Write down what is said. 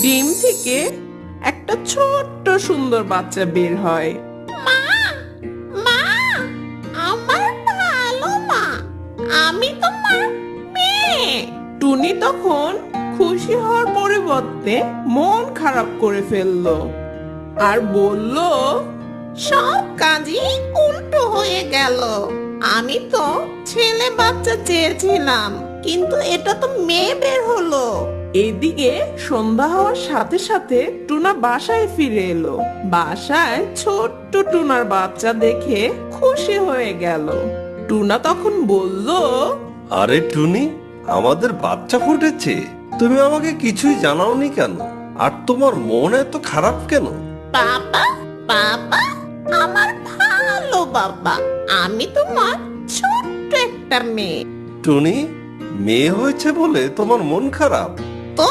ডিম থেকে একটা ছোট্ট সুন্দর বাচ্চা বের হয়। মা, মা, আমার ভালো মা, আমি তোমার মেয়ে। টুনি তখন খুশি হওয়ার পরিবর্তে মন খারাপ করে ফেললো আর বলল, সব কাজই উল্টো হয়ে গেল। আমি তো ছেলে বাচ্চা চেয়েছিলাম, কিন্তু এটা তো মেয়ে বের হলো। এদিকে সন্ধ্যা হওয়ার সাথে সাথে টুনা বাসায় ফিরে এলো। বাসায় ছোট্ট টুনার বাচ্চা দেখে খুশি হয়ে গেল। টুনা তখন বলল, আরে টুনি, আমাদের বাচ্চা ফুটেছে। তুমি আমাকে কিছুই জানাওনি কেন? আর তোমার মন এত খারাপ কেন? বাবা, বাবা, আমার ভালো বাবা, আমি তোমার ছোট্ট একটা মেয়ে। টুনি, মেয়ে হয়েছে বলে তোমার মন খারাপ? তো